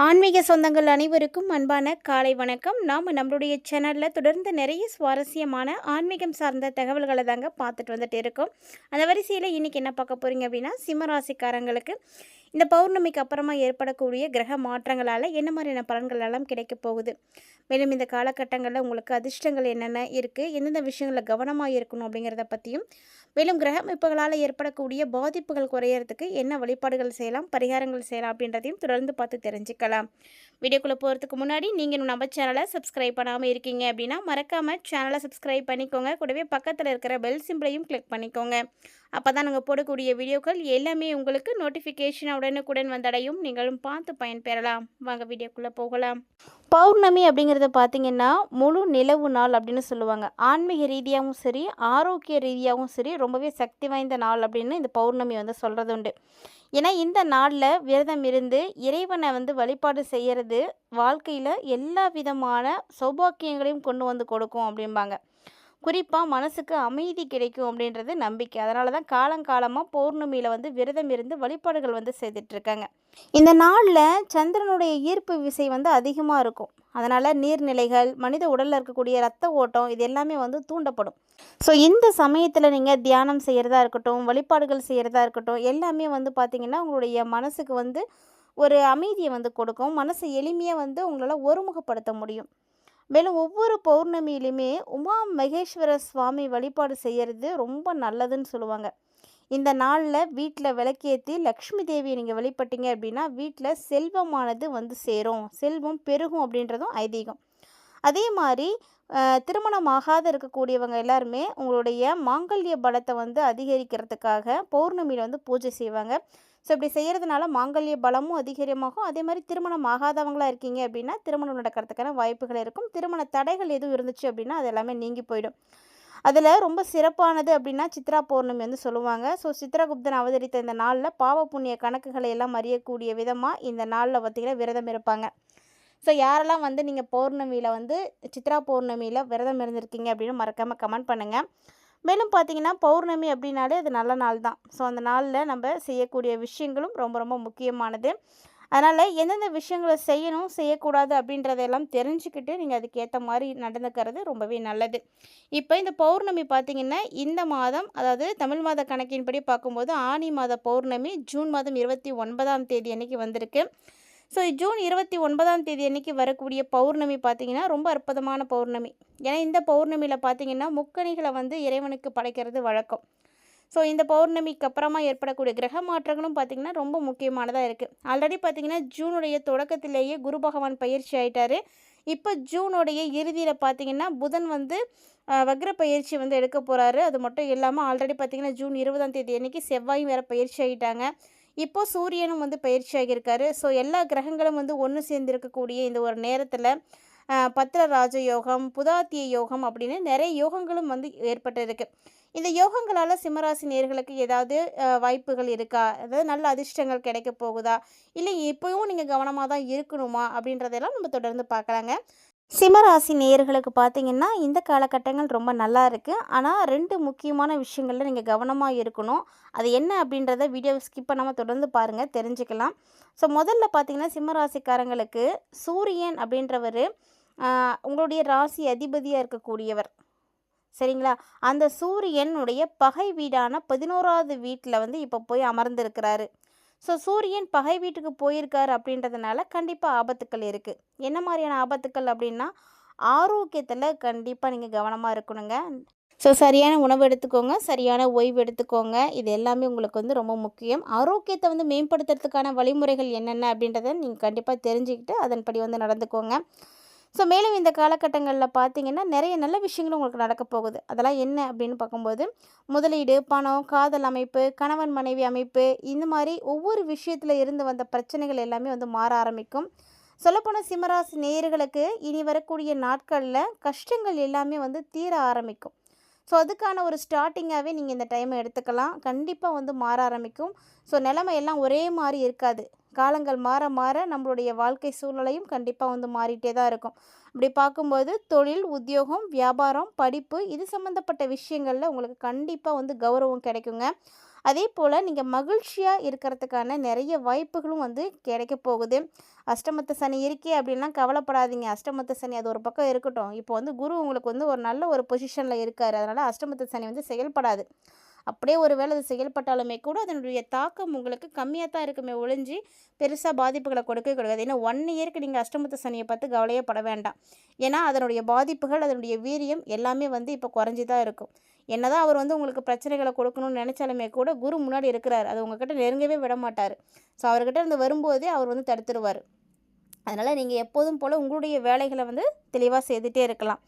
ஆன்மீக சொந்தங்கள் அனைவருக்கும் அன்பான காலை வணக்கம். நாம் நம்மளுடைய சேனலில் தொடர்ந்து நிறைய சுவாரஸ்யமான ஆன்மீகம் சார்ந்த தகவல்களை தாங்க பார்த்துட்டு வந்துட்டு இருக்கோம். அந்த வரிசையில் இன்றைக்கி என்ன பார்க்க போகிறீங்க அப்படின்னா, சிம்மராசிக்காரங்களுக்கு இந்த பௌர்ணமிக்கு அப்புறமா ஏற்படக்கூடிய கிரக மாற்றங்களால் என்ன மாதிரியான பலன்கள் எல்லாம் கிடைக்க போகுது, மேலும் இந்த காலகட்டங்களில் உங்களுக்கு அதிர்ஷ்டங்கள் என்னென்ன இருக்குது, எந்தெந்த விஷயங்களில் கவனமாக இருக்கணும் அப்படிங்கிறத பற்றியும், மேலும் கிரக அமைப்புகளால் ஏற்படக்கூடிய பாதிப்புகள் குறையறதுக்கு என்ன வழிபாடுகள் செய்யலாம், பரிகாரங்கள் செய்யலாம் அப்படின்றதையும் தொடர்ந்து பார்த்து தெரிஞ்சுக்கலாம். வீடியோக்குள்ளே போகிறதுக்கு முன்னாடி நீங்கள் இன்னும் நம்ம சேனலை சப்ஸ்கிரைப் பண்ணாமல் இருக்கீங்க அப்படின்னா மறக்காமல் சேனலை சப்ஸ்கிரைப் பண்ணிக்கோங்க. கூடவே பக்கத்தில் இருக்கிற பெல் சிம்பிளையும் கிளிக் பண்ணிக்கோங்க. அப்போ தான் நாங்கள் போடக்கூடிய வீடியோக்கள் எல்லாமே உங்களுக்கு நோட்டிஃபிகேஷன் உடனுக்குடன் வந்தடையும். நீங்களும் பார்த்து பயன்பெறலாம். வாங்க வீடியோக்குள்ளே போகலாம். பௌர்ணமி அப்படிங்கிறத பார்த்திங்கன்னா முழு நிலவு நாள் அப்படின்னு சொல்லுவாங்க. ஆன்மீக ரீதியாகவும் சரி, ஆரோக்கிய ரீதியாகவும் சரி ரொம்பவே சக்தி வாய்ந்த நாள் அப்படின்னு இந்த பௌர்ணமி வந்து சொல்கிறது உண்டு. ஏன்னா இந்த நாளில் விரதம் இருந்து இறைவனை வந்து வழிபாடு செய்கிறது வாழ்க்கையில் எல்லா விதமான சௌபாக்கியங்களையும் கொண்டு வந்து கொடுக்கும் அப்படிம்பாங்க. குறிப்பாக மனசுக்கு அமைதி கிடைக்கும் அப்படின்றது நம்பிக்கை. அதனால தான் காலங்காலமாக பௌர்ணமியில் வந்து விரதம் இருந்து வழிபாடுகள் வந்து செய்துட்ருக்காங்க. இந்த நாளில் சந்திரனுடைய ஈர்ப்பு விசை வந்து அதிகமாக இருக்கும். அதனால் நீர்நிலைகள், மனித உடலில் இருக்கக்கூடிய இரத்த ஓட்டம் இது எல்லாமே வந்து தூண்டப்படும். ஸோ இந்த சமயத்தில் நீங்கள் தியானம் செய்கிறதா இருக்கட்டும், வழிபாடுகள் செய்கிறதா இருக்கட்டும், எல்லாமே வந்து பார்த்திங்கன்னா உங்களுடைய மனசுக்கு வந்து ஒரு அமைதியை வந்து கொடுக்கும். மனசை எளிமையாக வந்து உங்களால் ஒருமுகப்படுத்த முடியும். மேலும் ஒவ்வொரு பௌர்ணமியிலுமே உமா மகேஸ்வர சுவாமி வழிபாடு செய்கிறது ரொம்ப நல்லதுன்னு சொல்லுவாங்க. இந்த நாளில் வீட்டில் விளக்கேற்றி லக்ஷ்மி தேவியை நீங்கள் வழிபட்டீங்க அப்படின்னா வீட்டில் செல்வமானது வந்து சேரும், செல்வம் பெருகும் அப்படின்றதும் ஐதீகம். அதே மாதிரி திருமணம் ஆகாத இருக்கக்கூடியவங்க எல்லாருமே உங்களுடைய மாங்கல்ய பலத்தை வந்து அதிகரிக்கிறதுக்காக பௌர்ணமியில் வந்து பூஜை செய்வாங்க. ஸோ இப்படி செய்கிறதுனால மாங்கல்ய பலமும் அதிகரிமாகும். அதே மாதிரி திருமணம் ஆகாதவங்களாக இருக்கீங்க அப்படின்னா திருமணம் நடக்கிறதுக்கான வாய்ப்புகள் இருக்கும். திருமண தடைகள் எதுவும் இருந்துச்சு அப்படின்னா அது எல்லாமே நீங்கி போயிடும். அதில் ரொம்ப சிறப்பானது அப்படின்னா சித்ரா பௌர்ணமி வந்து சொல்லுவாங்க. ஸோ சித்ரகுப்தன் அவதரித்த இந்த நாளில் பாவ புண்ணிய கணக்குகளை எல்லாம் அறியக்கூடிய விதமாக இந்த நாளில் பார்த்திங்கன்னா விரதம் இருப்பாங்க. ஸோ யாரெல்லாம் வந்து நீங்கள் பௌர்ணமியில் வந்து சித்ரா பௌர்ணமியில் விரதம் இருந்திருக்கீங்க அப்படின்னு மறக்காமல் கமெண்ட் பண்ணுங்கள். மேலும் பார்த்திங்கன்னா பௌர்ணமி அப்படின்னாலே அது நல்ல நாள் தான். ஸோ அந்த நாளில் நம்ம செய்யக்கூடிய விஷயங்களும் ரொம்ப ரொம்ப முக்கியமானது. அதனால் எந்தெந்த விஷயங்களை செய்யணும், செய்யக்கூடாது அப்படின்றதெல்லாம் தெரிஞ்சுக்கிட்டு நீங்கள் அதுக்கேற்ற மாதிரி நடந்துக்கிறது ரொம்பவே நல்லது. இப்போ இந்த பௌர்ணமி பார்த்திங்கன்னா இந்த மாதம், அதாவது தமிழ் மாத கணக்கின்படி பார்க்கும்போது ஆனி மாத பௌர்ணமி ஜூன் மாதம் 29ஆம் தேதி அன்றைக்கி வந்திருக்கு. ஸோ ஜூன் 29ஆம் தேதி அன்றைக்கி வரக்கூடிய பௌர்ணமி பார்த்திங்கன்னா ரொம்ப அற்புதமான பௌர்ணமி. ஏன்னா இந்த பௌர்ணமியில் பார்த்திங்கன்னா முக்கணிகளை வந்து இறைவனுக்கு படைக்கிறது வழக்கம். ஸோ இந்த பௌர்ணமிக்கு அப்புறமா ஏற்படக்கூடிய கிரக மாற்றங்களும் பார்த்திங்கன்னா ரொம்ப முக்கியமானதாக இருக்குது. ஆல்ரெடி பார்த்திங்கன்னா ஜூனுடைய தொடக்கத்திலேயே குரு பகவான் பயிற்சி ஆகிட்டார். இப்போ ஜூனுடைய இறுதியில் பார்த்திங்கன்னா புதன் வந்து வக்ர பயிற்சி வந்து எடுக்க போகிறாரு. அது மட்டும் இல்லாமல் ஆல்ரெடி பார்த்திங்கன்னா ஜூன் 20ஆம் தேதி அன்றைக்கி செவ்வாயும் வேறு பயிற்சி ஆகிட்டாங்க. இப்போது சூரியனும் வந்து பயிற்சி ஆகியிருக்காரு. ஸோ எல்லா கிரகங்களும் வந்து ஒன்று சேர்ந்திருக்கக்கூடிய இந்த ஒரு நேரத்தில் பத்திர ராஜ யோகம், புதாத்திய யோகம் அப்படின்னு நிறைய யோகங்களும் வந்து ஏற்பட்டிருக்கு. இந்த யோகங்களால் சிம்மராசி நேயர்களுக்கு ஏதாவது வாய்ப்புகள் இருக்கா, அதாவது நல்ல அதிர்ஷ்டங்கள் கிடைக்க போகுதா, இல்லை இப்போவும் நீங்கள் கவனமாக தான் இருக்கணுமா அப்படின்றதெல்லாம் நம்ம தொடர்ந்து பார்க்கலாங்க. சிம்மராசி நேயர்களுக்கு பார்த்திங்கன்னா இந்த காலகட்டங்கள் ரொம்ப நல்லா இருக்குது. ஆனால் 2 முக்கியமான விஷயங்களில் நீங்கள் கவனமாக இருக்கணும். அது என்ன அப்படின்றத வீடியோ ஸ்கிப் பண்ணாமல் தொடர்ந்து பாருங்கள், தெரிஞ்சுக்கலாம். ஸோ முதல்ல பார்த்திங்கன்னா சிம்மராசிக்காரங்களுக்கு சூரியன் அப்படின்றவர் உங்களுடைய ராசி அதிபதியாக இருக்கக்கூடியவர், சரிங்களா? அந்த சூரியனுடைய பகை வீடான 11ஆவது வீட்டில் வந்து இப்போ போய் அமர்ந்திருக்கிறாரு. ஸோ சூரியன் பகை வீட்டுக்கு போயிருக்காரு அப்படின்றதுனால கண்டிப்பாக ஆபத்துக்கள் இருக்குது. என்ன மாதிரியான ஆபத்துக்கள் அப்படின்னா, ஆரோக்கியத்தில் கண்டிப்பாக நீங்கள் கவனமாக இருக்கணுங்க. ஸோ சரியான உணவு எடுத்துக்கோங்க, சரியான ஓய்வு எடுத்துக்கோங்க. இது எல்லாமே உங்களுக்கு வந்து ரொம்ப முக்கியம். ஆரோக்கியத்தை வந்து மேம்படுத்துறதுக்கான வழிமுறைகள் என்னென்ன அப்படின்றத நீங்கள் கண்டிப்பாக தெரிஞ்சுக்கிட்டு அதன்படி வந்து நடந்துக்கோங்க. ஸோ மேலும் இந்த காலகட்டங்களில் பார்த்திங்கன்னா நிறைய நல்ல விஷயங்களும் உங்களுக்கு நடக்க போகுது. அதெல்லாம் என்ன அப்படின்னு பார்க்கும்போது, முதலீடு, பணம், காதல் அமைப்பு, கணவன் மனைவி அமைப்பு, இந்த மாதிரி ஒவ்வொரு விஷயத்தில் இருந்து வந்த பிரச்சனைகள் எல்லாமே வந்து மாற ஆரம்பிக்கும். சொல்லப்போனால் சிம்மராசி நேயர்களுக்கு இனி வரக்கூடிய நாட்களில் கஷ்டங்கள் எல்லாமே வந்து தீர ஆரம்பிக்கும். ஸோ அதுக்கான ஒரு ஸ்டார்டிங்காகவே நீங்கள் இந்த டைமை எடுத்துக்கலாம். கண்டிப்பாக வந்து மாற ஆரம்பிக்கும். ஸோ நிலைமை எல்லாம் ஒரே மாதிரி இருக்காது. காலங்கள் மாற மாற நம்மளுடைய வாழ்க்கை சூழ்நிலையும் கண்டிப்பாக வந்து மாறிட்டே தான் இருக்கும். இப்படி பார்க்கும்போது தொழில், உத்தியோகம், வியாபாரம், படிப்பு இது சம்மந்தப்பட்ட விஷயங்களில் உங்களுக்கு கண்டிப்பாக வந்து கௌரவம் கிடைக்குங்க. அதே போல் நீங்கள் மகிழ்ச்சியாக இருக்கிறதுக்கான நிறைய வாய்ப்புகளும் வந்து கிடைக்க போகுது. அஷ்டமத்து சனி இருக்கே அப்படின்லாம் கவலைப்படாதீங்க. அஷ்டமத்து சனி அது ஒரு பக்கம் இருக்கட்டும். இப்போ வந்து குரு உங்களுக்கு வந்து ஒரு நல்ல ஒரு பொசிஷனில் இருக்கார். அதனால் அஷ்டமத்து சனி வந்து செயல்படாது. அப்படியே ஒரு வேளை அது செயல்பட்டாலுமே கூட அதனுடைய தாக்கம் உங்களுக்கு கம்மியாக தான் இருக்குமே ஒழிஞ்சு பெருசாக பாதிப்புகளை கொடுக்கவே கொடுக்காது. ஏன்னா 1 இயருக்கு நீங்கள் அஷ்டமத்து சனியை பார்த்து கவலையே பட வேண்டாம். ஏன்னா அதனுடைய பாதிப்புகள் அதனுடைய வீரியம் எல்லாமே வந்து இப்போ குறைஞ்சி தான் இருக்கும். என்னதான் அவர் வந்து உங்களுக்கு பிரச்சனைகளை கொடுக்கணும்னு நினச்சாலுமே கூட குரு முன்னாடி இருக்கிறார். அது உங்ககிட்ட நெருங்கவே விட மாட்டார். ஸோ அவர்கிட்ட இருந்து வரும்போதே அவர் வந்து தடுத்துருவார். அதனால் நீங்கள் எப்போதும் போல் உங்களுடைய வேலைகளை வந்து தெளிவாக செய்துகிட்டே இருக்கலாம்.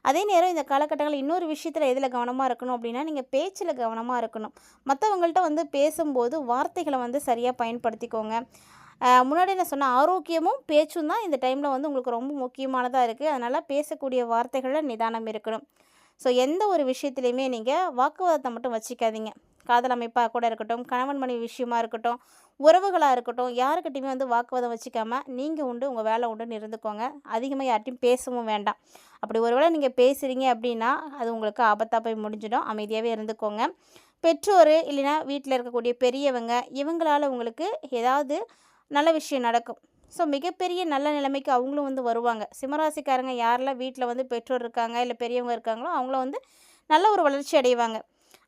அதே நேரம் இந்த காலகட்டங்களில் இன்னொரு விஷயத்தில் எதில் கவனமாக இருக்கணும் அப்படின்னா, நீங்கள் பேச்சில் கவனமாக இருக்கணும். மற்றவங்கள்ட்ட வந்து பேசும்போது வார்த்தைகளை வந்து சரியாக பயன்படுத்திக்கோங்க. முன்னாடி நான் சொன்ன ஆரோக்கியமும் பேச்சும் தான் இந்த டைமில் வந்து உங்களுக்கு ரொம்ப முக்கியமானதாக இருக்குது. அதனால் பேசக்கூடிய வார்த்தைகளில் நிதானம் இருக்கணும். ஸோ எந்த ஒரு விஷயத்துலையுமே நீங்கள் வாக்குவாதத்தை மட்டும் வச்சுக்காதீங்க. காதல் அமைப்பாக கூட இருக்கட்டும், கணவன் மனைவி விஷயமா இருக்கட்டும், உறவுகளாக இருக்கட்டும், யாருக்கிட்டையுமே வந்து வாக்குவாதம் வச்சுக்காம நீங்கள் உண்டு உங்கள் வேலை உண்டுன்னு இருந்துக்கோங்க. அதிகமாக யார்ட்டையும் பேசவும் வேண்டாம். அப்படி ஒருவேளை நீங்கள் பேசுகிறீங்க அப்படின்னா அது உங்களுக்கு ஆபத்தாக போய் முடிஞ்சிடும். அமைதியாகவே இருந்துக்கோங்க. பெற்றோர் இல்லைன்னா வீட்டில் இருக்கக்கூடிய பெரியவங்க இவங்களால் உங்களுக்கு ஏதாவது நல்ல விஷயம் நடக்கும். ஸோ மிகப்பெரிய நல்ல நிலைமைக்கு அவங்களும் வந்து வருவாங்க. சிம்மராசிக்காரங்க யாரெல்லாம் வீட்டில் வந்து பெற்றோர் இருக்காங்க இல்லை பெரியவங்க இருக்காங்களோ அவங்கள வந்து நல்ல ஒரு வளர்ச்சி அடைவாங்க.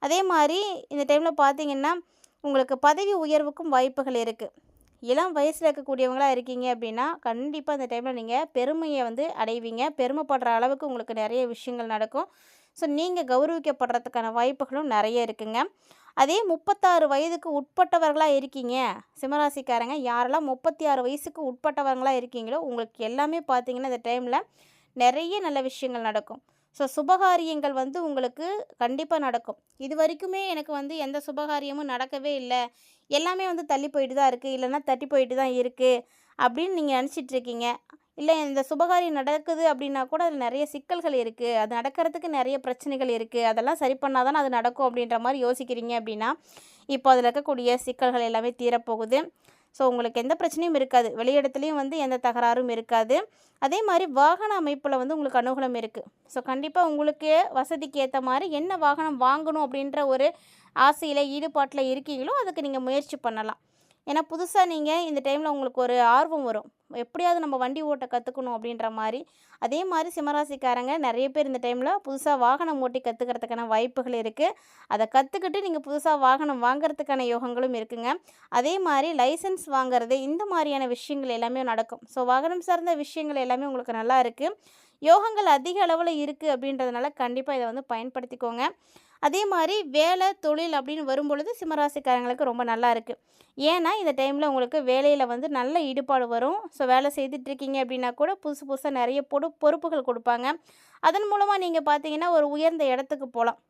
அதே மாதிரி இந்த டைமில் பார்த்தீங்கன்னா உங்களுக்கு பதவி உயர்வுக்கும் வாய்ப்புகள் இருக்குது. இளம் வயசில் இருக்கக்கூடியவங்களாக இருக்கீங்க அப்படின்னா கண்டிப்பாக இந்த டைமில் நீங்கள் பெருமையை வந்து அடைவீங்க. பெருமைப்படுற அளவுக்கு உங்களுக்கு நிறைய விஷயங்கள் நடக்கும். ஸோ நீங்கள் கௌரவிக்கப்படுறதுக்கான வாய்ப்புகளும் நிறைய இருக்குங்க. அதே 36 வயதுக்கு உட்பட்டவர்களாக இருக்கீங்க சிம்மராசிக்காரங்க யாரெல்லாம் 36 வயசுக்கு உட்பட்டவங்களாக இருக்கீங்களோ உங்களுக்கு எல்லாமே பார்த்தீங்கன்னா இந்த டைமில் நிறைய நல்ல விஷயங்கள் நடக்கும். ஸோ சுபகாரியங்கள் வந்து உங்களுக்கு கண்டிப்பாக நடக்கும். இது வரைக்குமே எனக்கு வந்து எந்த சுபகாரியமும் நடக்கவே இல்லை, எல்லாமே வந்து தள்ளி போயிட்டு தான் இருக்குது, இல்லைன்னா தட்டி போயிட்டு தான் இருக்குது அப்படின்னு நீங்கள் நினச்சிட்ருக்கீங்க. இல்லை இந்த சுபகாரியம் நடக்குது அப்படின்னா கூட அதில் நிறைய சிக்கல்கள் இருக்குது, அது நடக்கிறதுக்கு நிறைய பிரச்சனைகள் இருக்குது, அதெல்லாம் சரி பண்ணால் தானே அது நடக்கும் அப்படின்ற மாதிரி யோசிக்கிறீங்க அப்படின்னா இப்போ அதில் இருக்கக்கூடிய சிக்கல்கள் எல்லாமே தீரப்போகுது. ஸோ உங்களுக்கு எந்த பிரச்சனையும் இருக்காது. வெளியிடத்துலேயும் வந்து எந்த தகராறும் இருக்காது. அதே மாதிரி வாகன அமைப்பில் வந்து உங்களுக்கு அனுகூலம் இருக்குது. ஸோ கண்டிப்பாக உங்களுக்கு வசதிக்கு ஏற்ற மாதிரி என்ன வாகனம் வாங்கணும் அப்படின்ற ஒரு ஆசையில் ஈடுபாட்டில் இருக்கீங்களோ அதுக்கு நீங்கள் முயற்சி பண்ணலாம். ஏன்னா புதுசாக நீங்கள் இந்த டைமில் உங்களுக்கு ஒரு ஆர்வம் வரும், எப்படியாவது நம்ம வண்டி ஓட்ட கற்றுக்கணும் அப்படின்ற மாதிரி. அதே மாதிரி சிம்மராசிக்காரங்க நிறைய பேர் இந்த டைமில் புதுசாக வாகனம் ஓட்டி கற்றுக்கிறதுக்கான வாய்ப்புகள் இருக்குது. அதை கற்றுக்கிட்டு நீங்கள் புதுசாக வாகனம் வாங்கிறதுக்கான யோகங்களும் இருக்குங்க. அதே மாதிரி லைசன்ஸ் வாங்கிறது இந்த மாதிரியான விஷயங்கள் எல்லாமே நடக்கும். ஸோ வாகனம் சார்ந்த விஷயங்கள் எல்லாமே உங்களுக்கு நல்லா இருக்குது. யோகங்கள் அதிக அளவில் இருக்குது அப்படின்றதுனால கண்டிப்பாக இதை வந்து பயன்படுத்திக்கோங்க. அதே மாதிரி வேலை தொழில் அப்படின்னு வரும்பொழுது சிம்மராசிக்காரங்களுக்கு ரொம்ப நல்லா இருக்குது. ஏன்னா இந்த டைமில் உங்களுக்கு வேலையில் வந்து நல்ல ஈடுபாடு வரும். ஸோ வேலை செய்துட்ருக்கீங்க அப்படின்னா கூட புதுசு புதுசாக நிறைய பொறுப்புகள் கொடுப்பாங்க. அதன் மூலமாக நீங்கள் பார்த்தீங்கன்னா ஒரு உயர்ந்த இடத்துக்கு போகலாம்.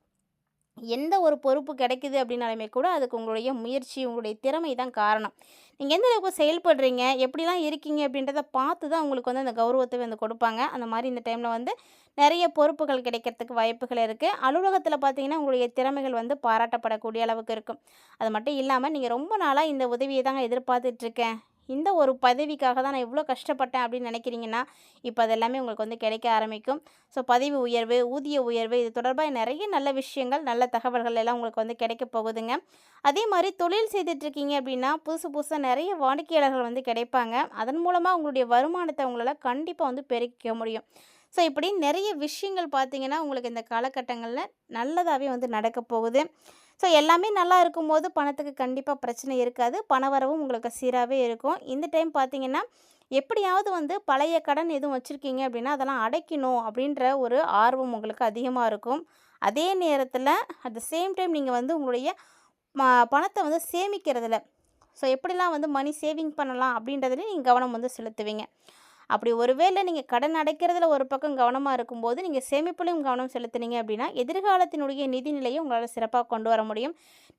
எந்த ஒரு பொறுப்பு கிடைக்குது அப்படின்னாலுமே கூட அதுக்கு உங்களுடைய முயற்சி உங்களுடைய திறமை தான் காரணம். நீங்கள் எந்த அளவுக்கு செயல்படுறீங்க எப்படிலாம் இருக்கீங்க அப்படின்றத பார்த்து தான் உங்களுக்கு வந்து அந்த கௌரவத்தை வந்து கொடுப்பாங்க. அந்த மாதிரி இந்த டைமில் வந்து நிறைய பொறுப்புகள் கிடைக்கிறதுக்கு வாய்ப்புகள் இருக்குது. அலுவலகத்தில் பார்த்தீங்கன்னா உங்களுடைய திறமைகள் வந்து பாராட்டப்படக்கூடிய அளவுக்கு இருக்கும். அது மட்டும் இல்லாமல் நீங்கள் ரொம்ப நாளாக இந்த உதவியை தாங்க எதிர்பார்த்துட்ருக்கேன், இந்த ஒரு பதவிக்காக தான் நான் இவ்வளோ கஷ்டப்பட்டேன் அப்படின்னு நினைக்கிறீங்கன்னா இப்போ அது எல்லாமே உங்களுக்கு வந்து கிடைக்க ஆரம்பிக்கும். ஸோ பதவி உயர்வு, ஊதிய உயர்வு இது தொடர்பாக நிறைய நல்ல விஷயங்கள் நல்ல தகவல்கள் எல்லாம் உங்களுக்கு வந்து கிடைக்க போகுதுங்க. அதே மாதிரி தொழில் செய்துட்ருக்கீங்க அப்படின்னா புதுசு புதுசாக நிறைய வாடிக்கையாளர்கள் வந்து கிடைப்பாங்க. அதன் மூலமாக உங்களுடைய வருமானத்தை உங்களால் கண்டிப்பாக வந்து பெருக்கிக்க முடியும். ஸோ இப்படி நிறைய விஷயங்கள் பார்த்தீங்கன்னா உங்களுக்கு இந்த காலகட்டங்களில் நல்லதாகவே வந்து நடக்க போகுது. ஸோ எல்லாமே நல்லா இருக்கும்போது பணத்துக்கு கண்டிப்பாக பிரச்சனை இருக்காது. பணவரவும் உங்களுக்கு சீராகவே இருக்கும். இந்த டைம் பார்த்தீங்கன்னா எப்படியாவது வந்து பழைய கடன் எதுவும் வச்சுருக்கீங்க அப்படின்னா அதெல்லாம் அடைக்கணும் அப்படின்ற ஒரு ஆர்வம் உங்களுக்கு அதிகமாக இருக்கும். அதே நேரத்தில் அட் த சேம் டைம் நீங்கள் வந்து உங்களுடைய பணத்தை வந்து சேமிக்கிறதுல, ஸோ எப்படிலாம் வந்து மணி சேவிங் பண்ணலாம் அப்படின்றதுலேயும் நீங்கள் கவனம் வந்து செலுத்துவீங்க. அப்படி ஒருவேளை நீங்கள் கடன் அடைக்கிறதுல ஒரு பக்கம் கவனமாக இருக்கும்போது நீங்கள் சேமிப்புலையும் கவனம் செலுத்துனீங்க அப்படின்னா எதிர்காலத்தினுடைய நிதிநிலையை உங்களால் சிறப்பாக கொண்டு வர முடியும்.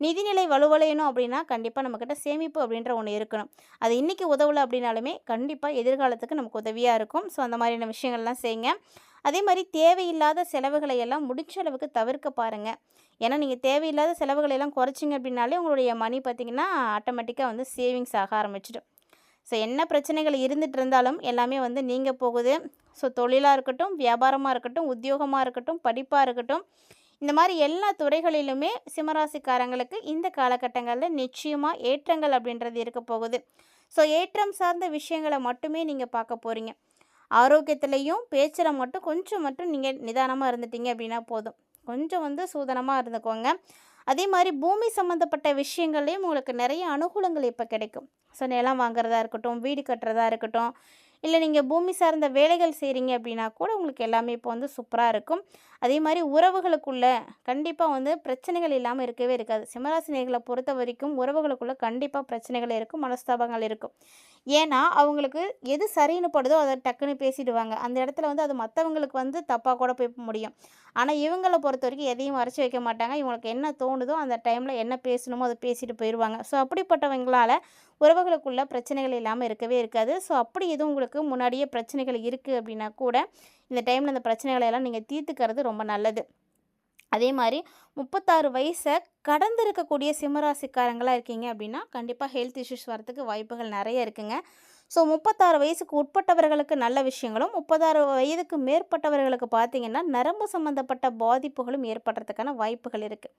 நிதிநிலை வலுவடையணும் அப்படின்னா கண்டிப்பாக நம்மக்கிட்ட சேமிப்பு அப்படின்ற ஒன்று இருக்கணும். அது இன்றைக்கி உதவலை அப்படின்னாலுமே கண்டிப்பாக எதிர்காலத்துக்கு நமக்கு உதவியாக இருக்கும். ஸோ அந்த மாதிரியான விஷயங்கள்லாம் செய்யுங்க. அதே மாதிரி தேவையில்லாத செலவுகளை எல்லாம் முடிஞ்ச அளவுக்கு தவிர்க்க பாருங்கள். ஏன்னா நீங்கள் தேவையில்லாத செலவுகளை எல்லாம் குறைச்சிங்க அப்படின்னாலே உங்களுடைய மணி பார்த்திங்கன்னா ஆட்டோமேட்டிக்காக வந்து சேவிங்ஸ் ஆக ஆரம்பிச்சிடும். ஸோ என்ன பிரச்சனைகள் இருந்துகிட்டு இருந்தாலும் எல்லாமே வந்து நீங்கள் போகுது. ஸோ தொழிலாக இருக்கட்டும், வியாபாரமாக இருக்கட்டும், உத்தியோகமாக இருக்கட்டும், படிப்பாக இருக்கட்டும், இந்த மாதிரி எல்லா துறைகளிலுமே சிம்மராசிக்காரங்களுக்கு இந்த காலகட்டங்களில் நிச்சயமாக ஏற்றங்கள் அப்படின்றது இருக்க போகுது. ஸோ ஏற்றம் சார்ந்த விஷயங்களை மட்டுமே நீங்கள் பார்க்க போகிறீங்க. ஆரோக்கியத்துலேயும் பேச்சில் மட்டும் கொஞ்சம் மட்டும் நீங்கள் நிதானமாக இருந்துட்டீங்க அப்படின்னா போதும். கொஞ்சம் சூதனமாக இருந்துக்கோங்க. அதே மாதிரி பூமி சம்மந்தப்பட்ட விஷயங்கள்லேயும் உங்களுக்கு நிறைய அனுகூலங்கள் இப்போ கிடைக்கும். ஸோ நிலம் வாங்குறதா இருக்கட்டும், வீடு கட்டுறதா இருக்கட்டும், இல்லை நீங்கள் பூமி சார்ந்த வேலைகள் செய்கிறீங்க அப்படின்னா கூட உங்களுக்கு எல்லாமே இப்போ சூப்பராக இருக்கும். அதே மாதிரி உறவுகளுக்குள்ளே கண்டிப்பாக பிரச்சனைகள் இல்லாமல் இருக்கவே இருக்காது. சிம்மராசினியர்களை பொறுத்த வரைக்கும் உறவுகளுக்குள்ளே கண்டிப்பாக பிரச்சனைகள் இருக்கும், மனஸ்தாபங்கள் இருக்கும். ஏன்னா அவங்களுக்கு எது சரின்னு படுதோ அதை டக்குன்னு பேசிடுவாங்க. அந்த இடத்துல அது மற்றவங்களுக்கு தப்பாக கூட போய் முடியும். ஆனால் இவங்களை பொறுத்த வரைக்கும் எதையும் மறைச்சி வைக்க மாட்டாங்க. இவங்களுக்கு என்ன தோணுதோ அந்த டைமில் என்ன பேசணுமோ அதை பேசிட்டு போயிடுவாங்க. ஸோ அப்படிப்பட்டவங்களால் உறவுகளுக்குள்ள பிரச்சனைகள் இல்லாமல் இருக்கவே இருக்காது. ஸோ அப்படி எதுவும் உங்களுக்கு முன்னாடியே பிரச்சனைகள் இருக்குது அப்படின்னா கூட இந்த டைமில் அந்த பிரச்சனைகளை எல்லாம் நீங்கள் தீர்த்துக்கிறது ரொம்ப நல்லது. அதே மாதிரி 36 வயசை கடந்து இருக்கக்கூடிய சிம்மராசிக்காரங்களாக இருக்கீங்க அப்படின்னா கண்டிப்பாக ஹெல்த் இஷ்யூஸ் வரத்துக்கு வாய்ப்புகள் நிறைய இருக்குங்க. ஸோ 36 வயசுக்கு உட்பட்டவர்களுக்கு நல்ல விஷயங்களும், 36 வயதுக்கு மேற்பட்டவர்களுக்கு பார்த்திங்கன்னா நரம்பு சம்மந்தப்பட்ட பாதிப்புகளும் ஏற்படுறதுக்கான வாய்ப்புகள் இருக்குது.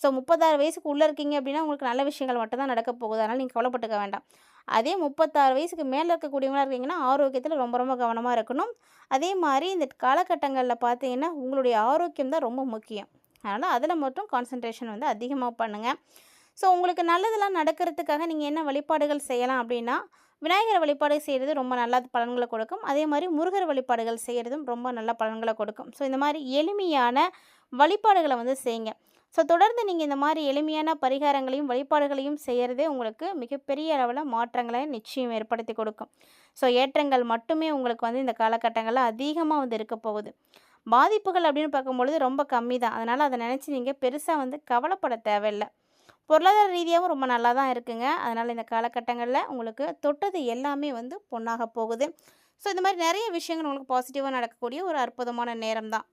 ஸோ 36 வயசுக்கு உள்ளே இருக்கீங்க அப்படின்னா உங்களுக்கு நல்ல விஷயங்கள் மட்டும்தான் நடக்க போகுது. அதனால் நீங்கள் கவலைப்பட்டுக்க வேண்டாம். அதே 36 வயசுக்கு மேலே இருக்கக்கூடியவங்களாக இருக்கீங்கன்னா ஆரோக்கியத்தில் ரொம்ப ரொம்ப கவனமாக இருக்கணும். அதே மாதிரி இந்த காலகட்டங்களில் பார்த்தீங்கன்னா உங்களுடைய ஆரோக்கியம் தான் ரொம்ப முக்கியம். அதனால் அதில் மட்டும் கான்சன்ட்ரேஷன் அதிகமாக பண்ணுங்கள். ஸோ உங்களுக்கு நல்லதெல்லாம் நடக்கிறதுக்காக நீங்கள் என்ன வழிபாடுகள் செய்யலாம் அப்படின்னா, விநாயகர் வழிபாடு செய்கிறது ரொம்ப நல்ல பலன்களை கொடுக்கும். அதே மாதிரி முருகர் வழிபாடுகள் செய்கிறதும் ரொம்ப நல்ல பலன்களை கொடுக்கும். ஸோ இந்த மாதிரி எளிமையான வழிபாடுகளை செய்யுங்க. ஸோ தொடர்ந்து நீங்கள் இந்த மாதிரி எளிமையான பரிகாரங்களையும் வழிபாடுகளையும் செய்கிறதே உங்களுக்கு மிகப்பெரிய அளவில் மாற்றங்களை நிச்சயம் ஏற்படுத்தி கொடுக்கும். ஸோ ஏற்றங்கள் மட்டுமே உங்களுக்கு இந்த காலகட்டங்களில் அதிகமாக இருக்க போகுது. பாதிப்புகள் அப்படின்னு பார்க்கும்பொழுது ரொம்ப கம்மி தான். அதனால் அதை நினச்சி நீங்கள் பெருசாக கவலைப்பட தேவையில்லை. பொருளாதார ரீதியாகவும் ரொம்ப நல்லா தான் இருக்குங்க. அதனால் இந்த காலகட்டங்களில் உங்களுக்கு தொட்டது எல்லாமே பொண்ணாக போகுது. ஸோ இந்த மாதிரி நிறைய விஷயங்கள் உங்களுக்கு பாசிட்டிவாக நடக்கக்கூடிய ஒரு அற்புதமான நேரம் தான்.